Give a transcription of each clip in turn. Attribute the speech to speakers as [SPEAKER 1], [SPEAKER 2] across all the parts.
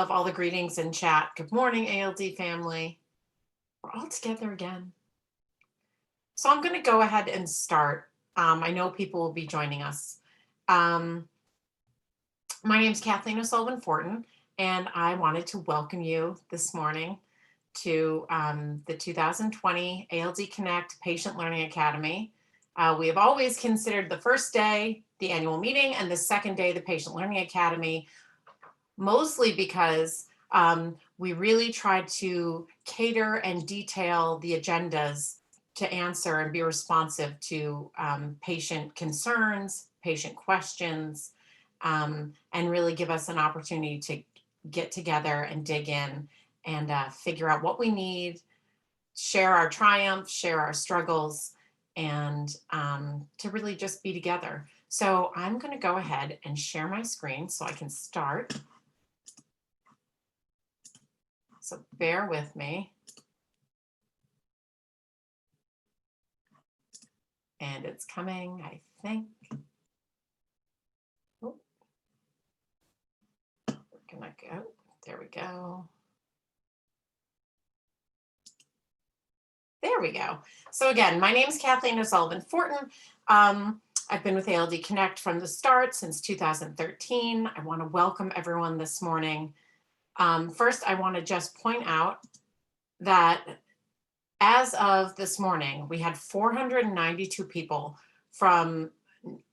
[SPEAKER 1] love all the greetings in chat. Good morning, ALD family. We're all together again. So I'm going to go ahead and start. I know people will be joining us. My name is Kathleen O'Sullivan-Fortin, and I wanted to welcome you this morning to the 2020 ALD Connect Patient Learning Academy. We have always considered the first day the annual meeting and the second day the Patient Learning Academy, mostly because we really tried to cater and detail the agendas to answer and be responsive to patient concerns, patient questions, and really give us an opportunity to get together and dig in and figure out what we need, share our triumphs, share our struggles, and to really just be together. So I'm going to go ahead and share my screen so I can start. So bear with me. And it's coming, I think. Oh. We're gonna go, there we go. There we go. So again, my name is Kathleen O'Sullivan-Fortin. I've been with ALD Connect from the start since 2013. I want to welcome everyone this morning. First, I want to just point out that as of this morning, we had 492 people from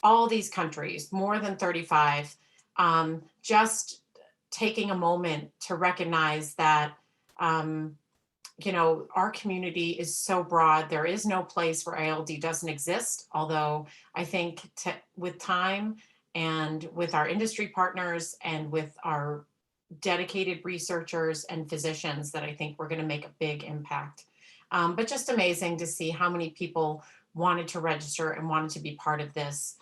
[SPEAKER 1] all these countries, more than 35, just taking a moment to recognize that, you know, our community is so broad. There is no place where ALD doesn't exist, although I think with time and with our industry partners and with our dedicated researchers and physicians that I think we're going to make a big impact. But just amazing to see how many people wanted to register and wanted to be part of this.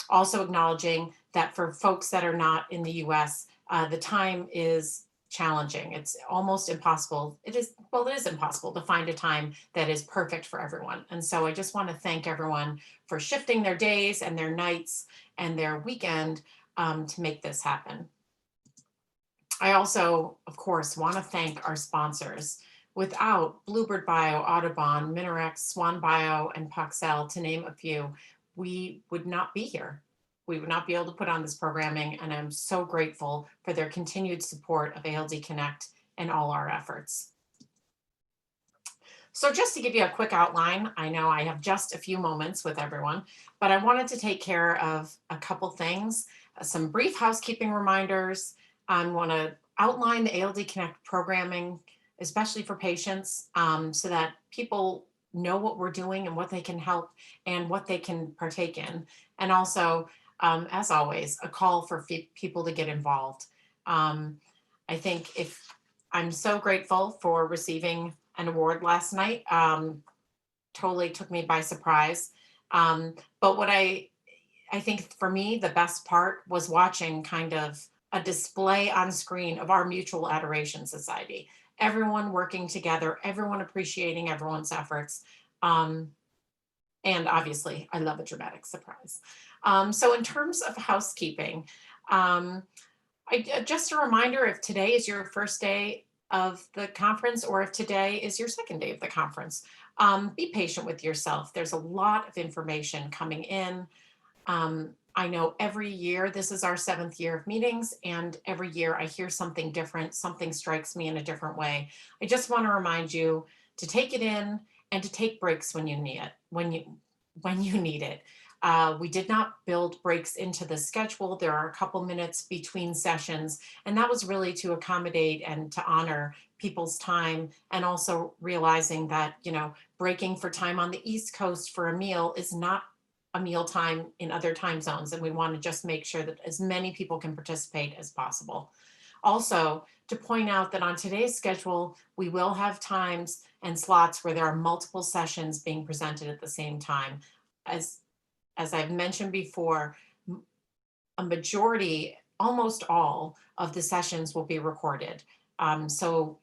[SPEAKER 1] Also acknowledging that for folks that are not in the US, the time is challenging. It's almost impossible. It is impossible to find a time that is perfect for everyone. And so I just want to thank everyone for shifting their days and their nights and their weekend to make this happen. I also, of course, want to thank our sponsors. Without Bluebird Bio, Audubon, Minarex, Swan Bio, and Poxel, to name a few, we would not be here. We would not be able to put on this programming, and I'm so grateful for their continued support of ALD Connect and all our efforts. So just to give you a quick outline, I know I have just a few moments with everyone, but I wanted to take care of a couple things, some brief housekeeping reminders. I want to outline the ALD Connect programming, especially for patients, so that people know what we're doing and what they can help and what they can partake in. And also, as always, a call for people to get involved. I think I'm so grateful for receiving an award last night. Totally took me by surprise. But what I think for me, the best part was watching kind of a display on screen of our Mutual Adoration Society. Everyone working together, everyone appreciating everyone's efforts. And obviously, I love a dramatic surprise. So in terms of housekeeping, just a reminder, if today is your first day of the conference or if today is your second day of the conference, be patient with yourself. There's a lot of information coming in. I know every year, this is our 7th year of meetings, and every year I hear something different, something strikes me in a different way. I just want to remind you to take it in and to take breaks when you need it, when you need it. We did not build breaks into the schedule. There are a couple minutes between sessions, and that was really to accommodate and to honor people's time, and also realizing that, you know, breaking for time on the East Coast for a meal is not a meal time in other time zones, and we want to just make sure that as many people can participate as possible. Also, to point out that on today's schedule, we will have times and slots where there are multiple sessions being presented at the same time. As I've mentioned before, a majority, almost all of the sessions will be recorded. So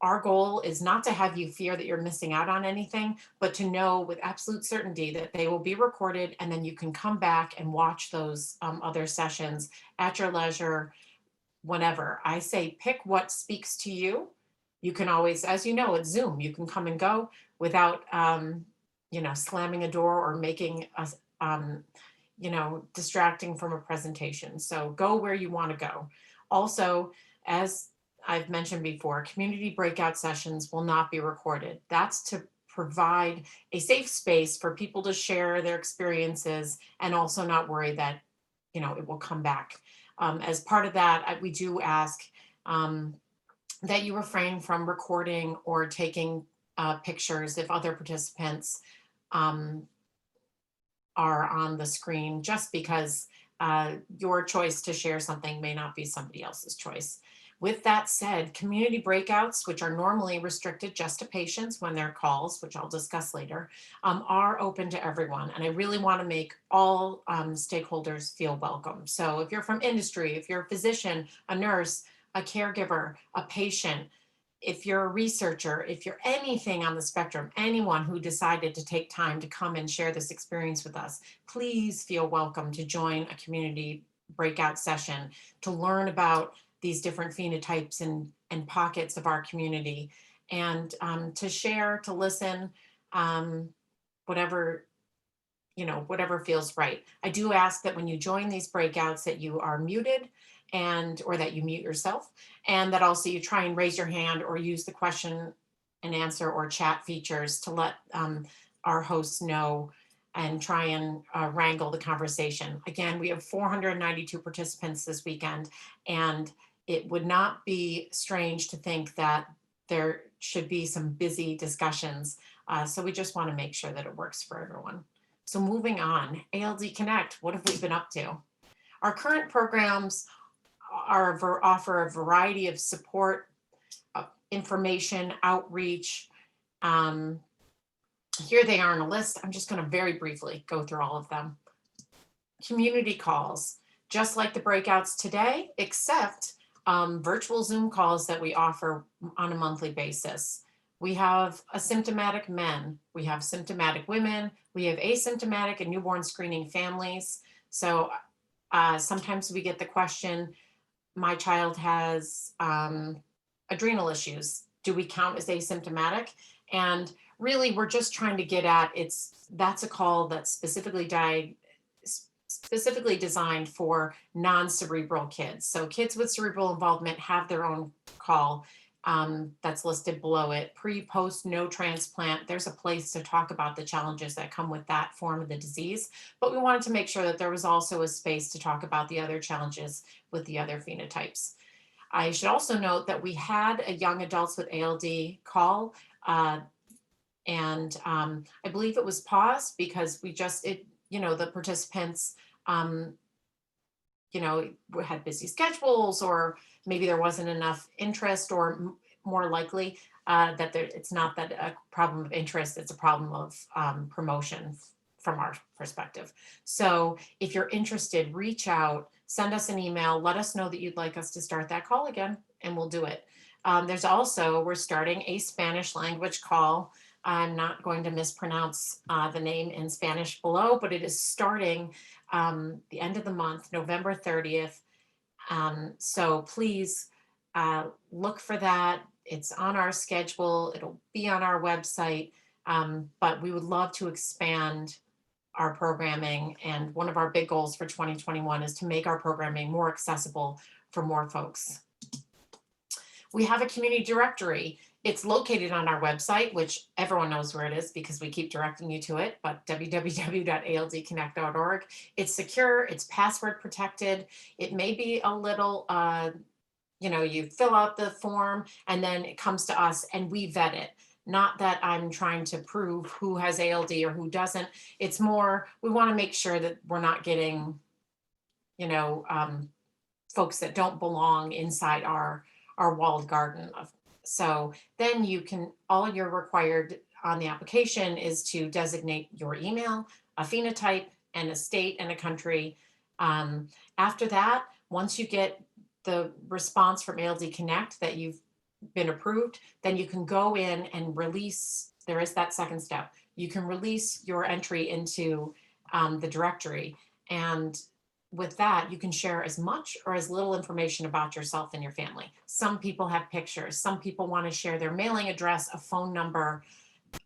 [SPEAKER 1] our goal is not to have you fear that you're missing out on anything, but to know with absolute certainty that they will be recorded, and then you can come back and watch those other sessions at your leisure, whenever. I say pick what speaks to you. You can always, as you know, it's Zoom. You can come and go without, slamming a door or making us, distracting from a presentation. So go where you want to go. Also, as I've mentioned before, community breakout sessions will not be recorded. That's to provide a safe space for people to share their experiences and also not worry that, it will come back. As part of that, we do ask that you refrain from recording or taking pictures if other participants are on the screen, just because your choice to share something may not be somebody else's choice. With that said, community breakouts, which are normally restricted just to patients when they're calls, which I'll discuss later, are open to everyone. And I really want to make all stakeholders feel welcome. So if you're from industry, if you're a physician, a nurse, a caregiver, a patient, if you're a researcher, if you're anything on the spectrum, anyone who decided to take time to come and share this experience with us, please feel welcome to join a community breakout session to learn about these different phenotypes and pockets of our community, and to share, to listen, whatever feels right. I do ask that when you join these breakouts that you are muted or that you mute yourself, and that also you try and raise your hand or use the question and answer or chat features to let our hosts know and try and wrangle the conversation. Again, we have 492 participants this weekend, and it would not be strange to think that there should be some busy discussions. So we just want to make sure that it works for everyone. So moving on, ALD Connect, what have we been up to? Our current programs offer a variety of support, information, outreach. Here they are on a list. I'm just going to very briefly go through all of them. Community calls, just like the breakouts today, except virtual Zoom calls that we offer on a monthly basis. We have asymptomatic men, we have symptomatic women, we have asymptomatic and newborn screening families. So sometimes we get the question, my child has adrenal issues. Do we count as asymptomatic? And really, we're just trying to get at that's a call that's specifically designed for non-cerebral kids. So kids with cerebral involvement have their own call that's listed below it. Pre, post, no transplant. There's a place to talk about the challenges that come with that form of the disease. But we wanted to make sure that there was also a space to talk about the other challenges with the other phenotypes. I should also note that we had a young adults with ALD call, and I believe it was paused because the participants, had busy schedules, or maybe there wasn't enough interest, or more likely that it's not that a problem of interest, it's a problem of promotion from our perspective. So if you're interested, reach out, send us an email, let us know that you'd like us to start that call again, and we'll do it. We're starting a Spanish language call. I'm not going to mispronounce the name in Spanish below, but it is starting the end of the month, November 30th. So please look for that. It's on our schedule. It'll be on our website, but we would love to expand our programming. And one of our big goals for 2021 is to make our programming more accessible for more folks. We have a community directory. It's located on our website, which everyone knows where it is because we keep directing you to it, but www.aldconnect.org. It's secure, it's password protected. It may be a little, you fill out the form and then it comes to us and we vet it. Not that I'm trying to prove who has ALD or who doesn't. It's more, we want to make sure that we're not getting, folks that don't belong inside our walled garden. So then all you're required on the application is to designate your email, a phenotype, and a state and a country. After that, once you get the response from ALD Connect that you've been approved, then you can go in and release, there is that second step. You can release your entry into the directory, and with that, you can share as much or as little information about yourself and your family. Some people have pictures. Some people want to share their mailing address, a phone number,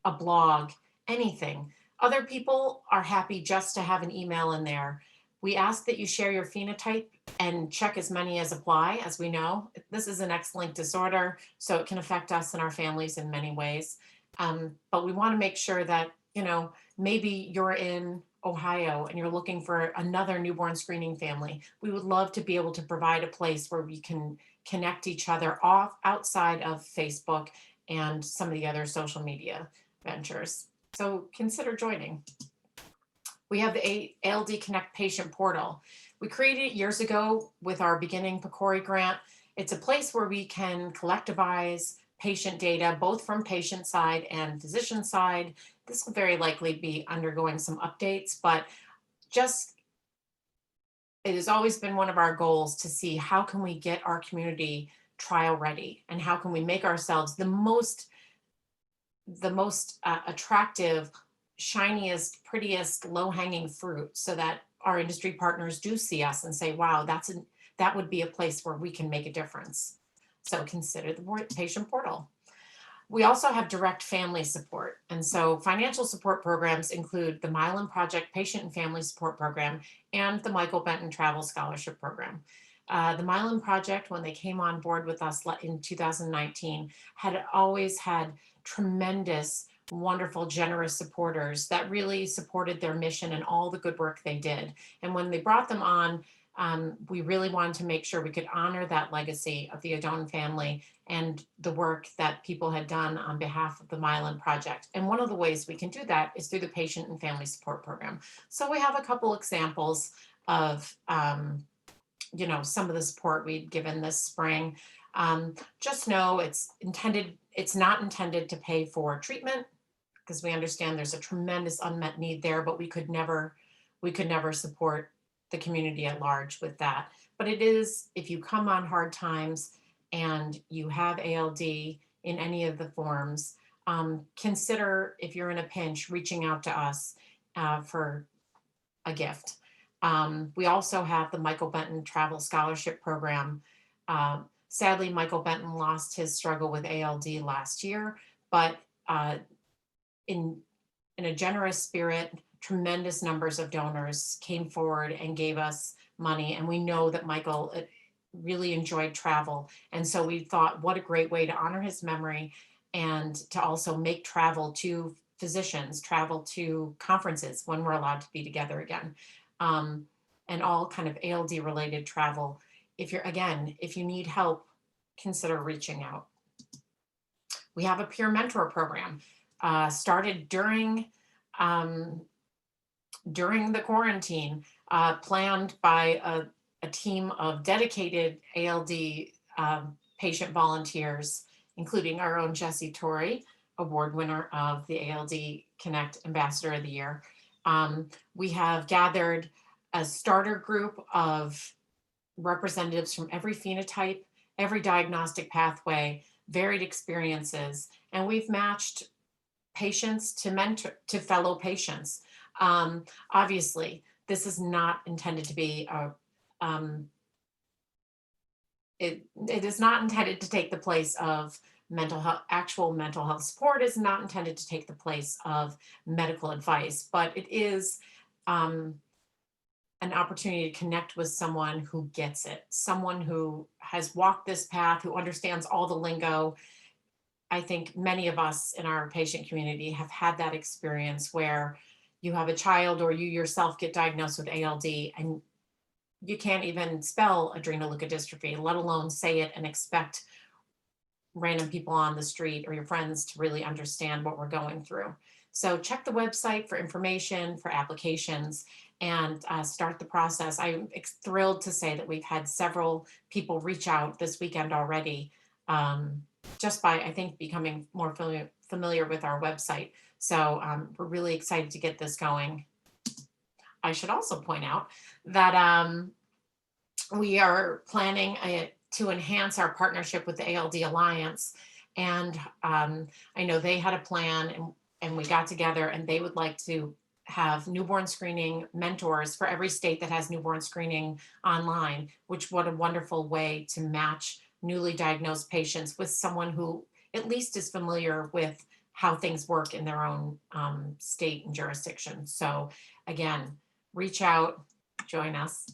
[SPEAKER 1] a blog, anything. Other people are happy just to have an email in there. We ask that you share your phenotype and check as many as apply. As we know, this is an X-linked disorder, so it can affect us and our families in many ways. But we want to make sure that, maybe you're in Ohio and you're looking for another newborn screening family. We would love to be able to provide a place where we can connect each other off outside of Facebook and some of the other social media ventures. So consider joining. We have the ALD Connect patient portal. We created it years ago with our beginning PCORI grant. It's a place where we can collectivize patient data, both from patient side and physician side. This will very likely be undergoing some updates, but it has always been one of our goals to see how can we get our community trial ready and how can we make ourselves the most attractive, shiniest, prettiest, low-hanging fruit, so that our industry partners do see us and say, wow, that would be a place where we can make a difference. So consider the patient portal. We also have direct family support. And so financial support programs include the Mylan Project Patient and Family Support Program and the Michael Benton Travel Scholarship Program. The Mylan Project, when they came on board with us in 2019, had always had tremendous, wonderful, generous supporters that really supported their mission and all the good work they did. And when they brought them on, we really wanted to make sure we could honor that legacy of the O'Donnell family and the work that people had done on behalf of the Mylan Project. And one of the ways we can do that is through the Patient and Family Support Program. So we have a couple examples of some of the support we've given this spring. Just know it's not intended to pay for treatment, because we understand there's a tremendous unmet need there, but we could never support the community at large with that. But it is, if you come on hard times and you have ALD in any of the forms, consider, if you're in a pinch, reaching out to us for a gift. We also have the Michael Benton Travel Scholarship Program. Sadly, Michael Benton lost his struggle with ALD last year, but in a generous spirit, tremendous numbers of donors came forward and gave us money. And we know that Michael really enjoyed travel. And so we thought, what a great way to honor his memory and to also make travel to physicians, travel to conferences when we're allowed to be together again. And all kind of ALD related travel. If you need help, consider reaching out. We have a peer mentor program started during the quarantine, planned by a team of dedicated ALD patient volunteers, including our own Jessie Torrey, award winner of the ALD Connect Ambassador of the Year. We have gathered a starter group of representatives from every phenotype, every diagnostic pathway, varied experiences, and we've matched patients to fellow patients. Obviously, this is not intended to be it is not intended to take the place of mental health. Actual mental health support is not intended to take the place of medical advice, but it is an opportunity to connect with someone who gets it, someone who has walked this path, who understands all the lingo. I think many of us in our patient community have had that experience where you have a child or you yourself get diagnosed with ALD and you can't even spell adrenoleukodystrophy, let alone say it and expect random people on the street or your friends to really understand what we're going through. So check the website for information, for applications, and start the process. I'm thrilled to say that we've had several people reach out this weekend already, just by, I think, becoming more familiar with our website. So we're really excited to get this going. I should also point out that we are planning to enhance our partnership with the ALD Alliance. And I know they had a plan and we got together and they would like to have newborn screening mentors for every state that has newborn screening online, which what a wonderful way to match newly diagnosed patients with someone who at least is familiar with how things work in their own state and jurisdiction. So again, reach out, join us.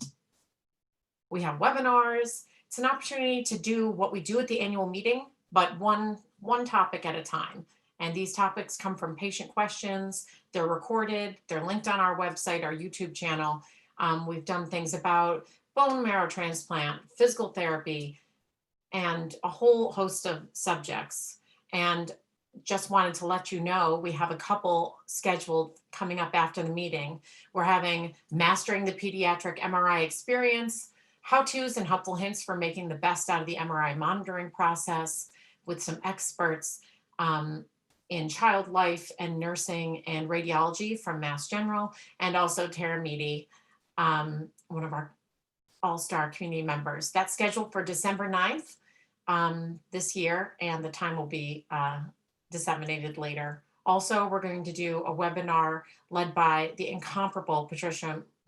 [SPEAKER 1] We have webinars. It's an opportunity to do what we do at the annual meeting, but one topic at a time. And these topics come from patient questions. They're recorded. They're linked on our website, our YouTube channel. We've done things about bone marrow transplant, physical therapy, and a whole host of subjects. And just wanted to let you know, we have a couple scheduled coming up after the meeting. We're having Mastering the Pediatric MRI Experience, how-tos and helpful hints for making the best out of the MRI monitoring process with some experts in child life and nursing and radiology from Mass General, and also Tara Meady, one of our all-star community members. That's scheduled for December 9th this year, and the time will be disseminated later. Also, we're going to do a webinar led by the incomparable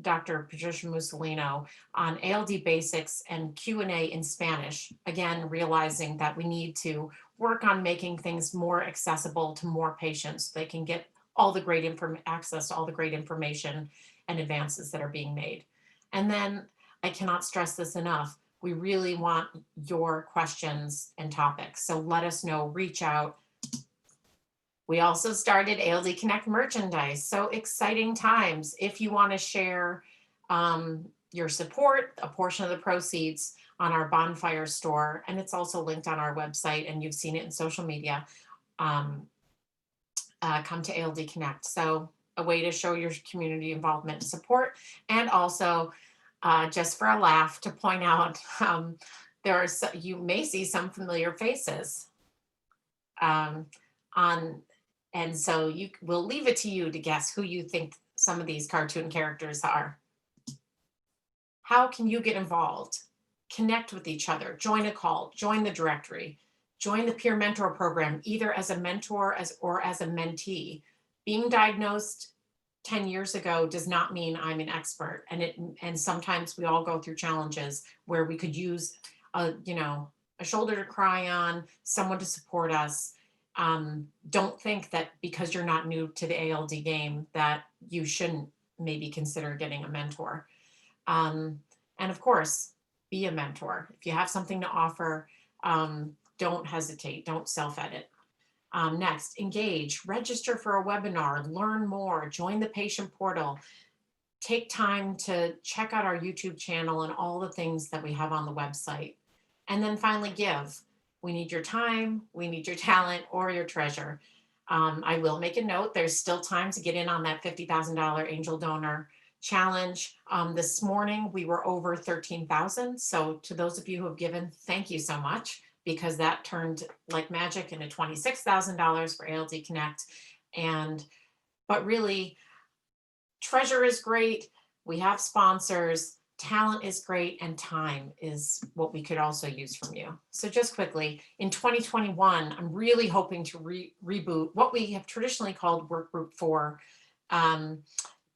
[SPEAKER 1] Dr. Patricia Mussolino on ALD basics and Q&A in Spanish. Again, realizing that we need to work on making things more accessible to more patients so they can get all the great access to all the great information and advances that are being made. And then I cannot stress this enough. We really want your questions and topics. So let us know, reach out. We also started ALD Connect merchandise. So exciting times. If you want to share your support, a portion of the proceeds on our bonfire store, and it's also linked on our website and you've seen it in social media, come to ALD Connect. So a way to show your community involvement and support, and also just for a laugh to point out, you may see some familiar faces and so we'll leave it to you to guess who you think some of these cartoon characters are. How can you get involved? Connect with each other, join a call, join the directory, join the peer mentor program, either as a mentor or as a mentee. Being diagnosed 10 years ago does not mean I'm an expert. And sometimes we all go through challenges where we could use a shoulder to cry on, someone to support us. Don't think that because you're not new to the ALD game that you shouldn't maybe consider getting a mentor. And of course, be a mentor. If you have something to offer, don't hesitate, don't self-edit. Next, engage, register for a webinar, learn more, join the patient portal, take time to check out our YouTube channel and all the things that we have on the website. And then finally, give. We need your time, we need your talent, or your treasure. I will make a note, there's still time to get in on that $50,000 angel donor challenge. This morning, we were over 13,000. So to those of you who have given, thank you so much, because that turned like magic into $26,000 for ALD Connect. But really, treasure is great. We have sponsors. Talent is great, and time is what we could also use from you. So just quickly, in 2021, I'm really hoping to reboot what we have traditionally called Work Group 4,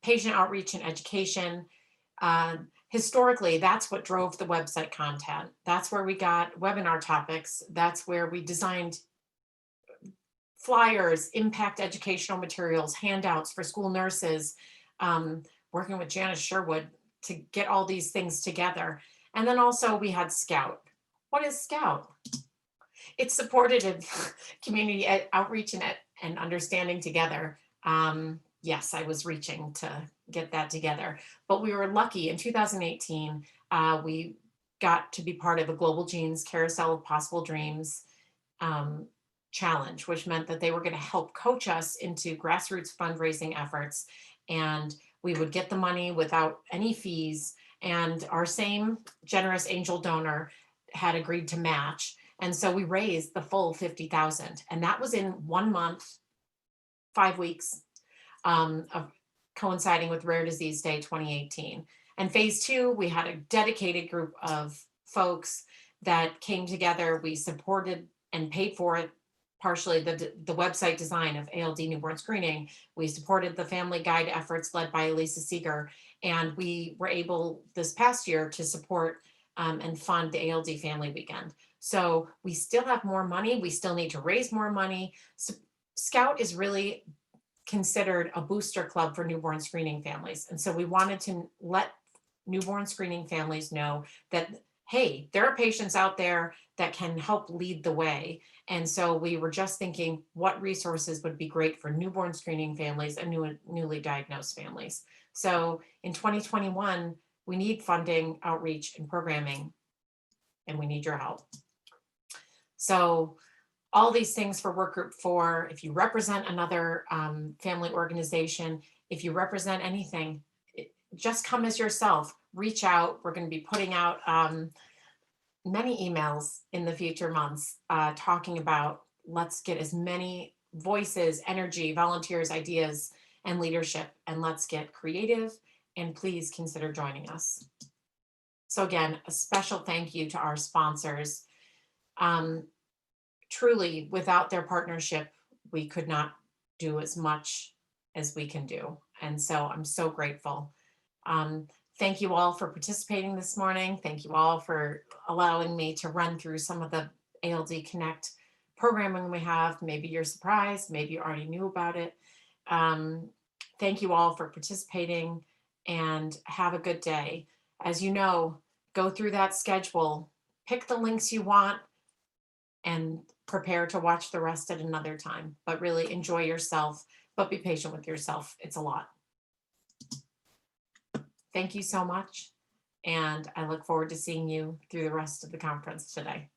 [SPEAKER 1] patient outreach and education. Historically, that's what drove the website content. That's where we got webinar topics. That's where we designed flyers, impact educational materials, handouts for school nurses, working with Janice Sherwood to get all these things together. And then also we had Scout. What is Scout? It's supported community outreach and understanding together. Yes, I was reaching to get that together, but we were lucky in 2018, we got to be part of a Global Genes Carousel of Possible Dreams challenge, which meant that they were going to help coach us into grassroots fundraising efforts. And we would get the money without any fees. And our same generous angel donor had agreed to match. And so we raised the full 50,000. And that was in 1 month, 5 weeks of coinciding with Rare Disease Day 2018. And phase 2, we had a dedicated group of folks that came together. We supported and paid for it, partially the website design of ALD newborn screening. We supported the family guide efforts led by Elisa Seeger, and we were able this past year to support and fund the ALD Family Weekend. So we still have more money. We still need to raise more money. So Scout is really considered a booster club for newborn screening families. And so we wanted to let newborn screening families know that, hey, there are patients out there that can help lead the way. And so we were just thinking what resources would be great for newborn screening families and newly diagnosed families. So in 2021, we need funding, outreach, and programming, and we need your help. So all these things for work group 4, if you represent another family organization, if you represent anything, just come as yourself, reach out. We're going to be putting out many emails in the future months talking about let's get as many voices, energy, volunteers, ideas, and leadership, and let's get creative, and please consider joining us. So again, a special thank you to our sponsors. Truly, without their partnership, we could not do as much as we can do. And so I'm so grateful. Thank you all for participating this morning. Thank you all for allowing me to run through some of the ALD Connect programming we have. Maybe you're surprised, maybe you already knew about it. Thank you all for participating, and have a good day. As you know, go through that schedule, pick the links you want, and prepare to watch the rest at another time. But really enjoy yourself, but be patient with yourself. It's a lot. Thank you so much, and I look forward to seeing you through the rest of the conference today.